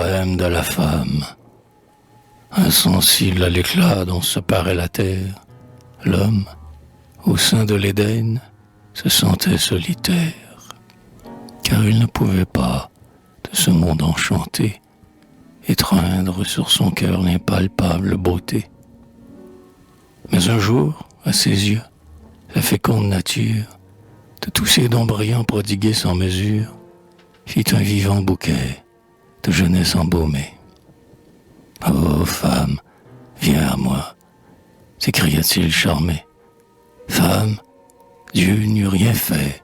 poème de la femme. Insensible à l'éclat dont se parait la terre, l'homme, au sein de l'Éden, se sentait solitaire, car il ne pouvait pas, de ce monde enchanté, étreindre sur son cœur l'impalpable beauté. Mais un jour, à ses yeux, la féconde nature, de tous ces dons brillants prodigués sans mesure, fit un vivant bouquet de jeunesse embaumée. « Oh, femme, viens à moi !» s'écria-t-il charmé. « Femme, Dieu n'eût rien fait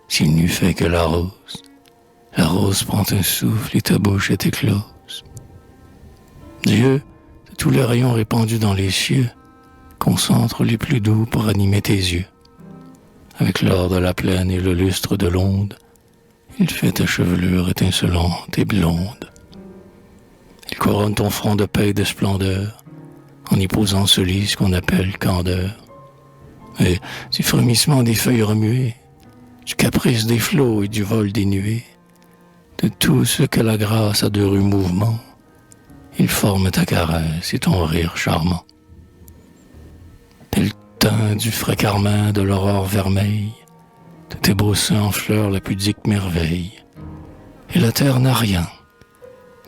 s'il n'eût fait que la rose. La rose prend un souffle et ta bouche est éclose. Dieu, de tous les rayons répandus dans les cieux, concentre les plus doux pour animer tes yeux. Avec l'or de la plaine et le lustre de l'onde, il fait ta chevelure étincelante et blonde. Il couronne ton front de paix et de splendeur, en y posant ce lys qu'on appelle candeur. Et du frémissement des feuilles remuées, du caprice des flots et du vol des nuées, de tout ce que la grâce a de rude mouvement, il forme ta caresse et ton rire charmant. Il teint du frais carmin de l'aurore vermeille, de tes beaux seins en fleurs la pudique merveille. Et la terre n'a rien,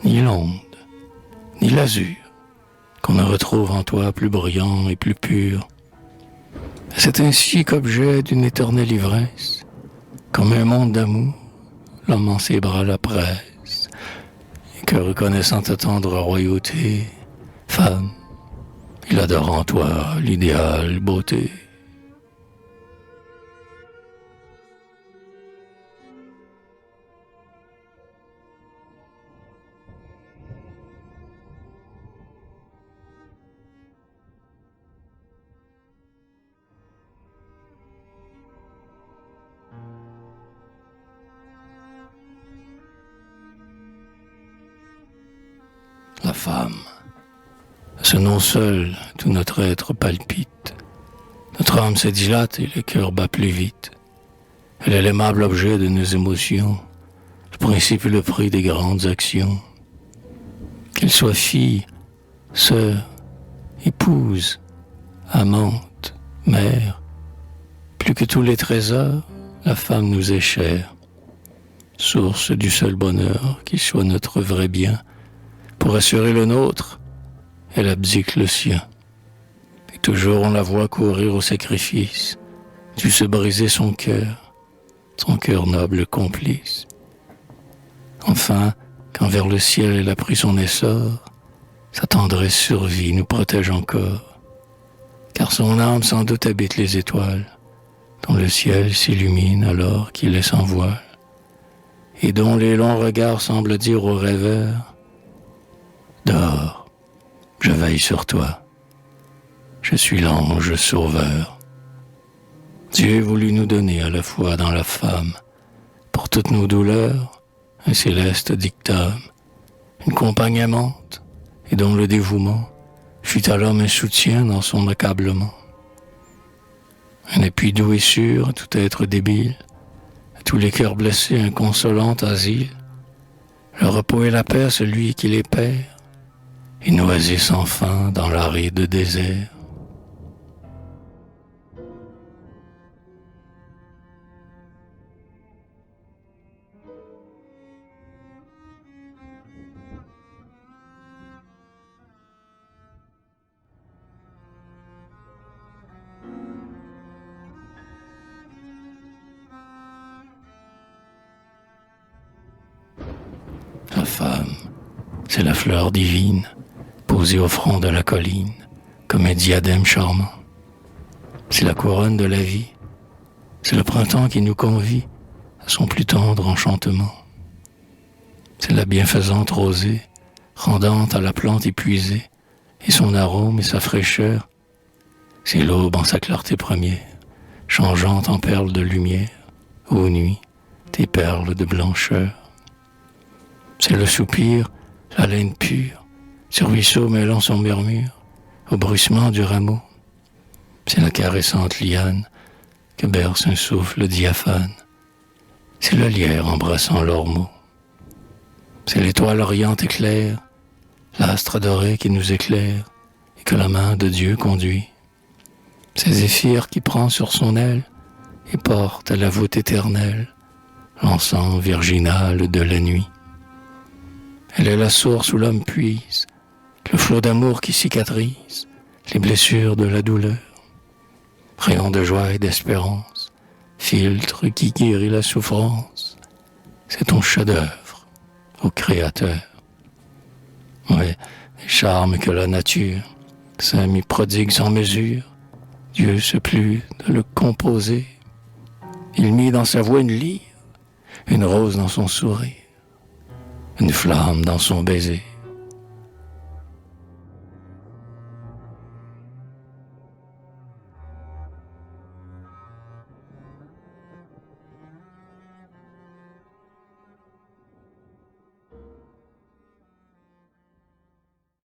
ni l'onde, ni l'azur, qu'on ne retrouve en toi plus brillant et plus pur. C'est ainsi qu'objet d'une éternelle ivresse, comme un monde d'amour, l'homme en ses bras la presse, et que reconnaissant ta tendre royauté, femme, il adore en toi l'idéale beauté. La femme, à ce nom seul, tout notre être palpite. Notre âme se dilate et le cœur bat plus vite. Elle est l'aimable objet de nos émotions, le principe et le prix des grandes actions. Qu'elle soit fille, sœur, épouse, amante, mère, plus que tous les trésors, la femme nous est chère. Source du seul bonheur qui soit notre vrai bien. Pour assurer le nôtre, elle abdique le sien. Et toujours on la voit courir au sacrifice, dû se briser son cœur noble complice. Enfin, quand vers le ciel elle a pris son essor, sa tendresse survie nous protège encore, car son âme sans doute habite les étoiles, dont le ciel s'illumine alors qu'il est sans voile, et dont les longs regards semblent dire aux rêveurs: dors, je veille sur toi. Je suis l'ange sauveur. Dieu voulut nous donner à la fois dans la femme, pour toutes nos douleurs, un céleste dictame, une compagne aimante, et dont le dévouement fut à l'homme un soutien dans son accablement. Un appui doux et sûr à tout être débile, à tous les cœurs blessés un consolant asile. Le repos et la paix à celui qui les perd, et noisé sans fin dans l'aride désert. La femme, c'est la fleur divine, posée au front de la colline, comme un diadème charmant. C'est la couronne de la vie, c'est le printemps qui nous convie à son plus tendre enchantement. C'est la bienfaisante rosée, rendante à la plante épuisée, et son arôme et sa fraîcheur. C'est l'aube en sa clarté première, changeante en perles de lumière, ô nuit, tes perles de blancheur. C'est le soupir, la laine pure, ce ruisseau mêlant son murmure au bruissement du rameau. C'est la caressante liane que berce un souffle diaphane. C'est le lierre embrassant l'ormeau. C'est l'étoile oriente éclaire, l'astre adoré qui nous éclaire et que la main de Dieu conduit. C'est Zéphyr qui prend sur son aile et porte à la voûte éternelle l'encens virginal de la nuit. Elle est la source où l'homme puise, le flot d'amour qui cicatrise les blessures de la douleur. Rayon de joie et d'espérance, filtre qui guérit la souffrance, c'est ton chef-d'œuvre, ô Créateur. Ouais, les charmes que la nature s'est mis prodigue sans mesure, Dieu se plut de le composer. Il mit dans sa voix une lyre, une rose dans son sourire, une flamme dans son baiser.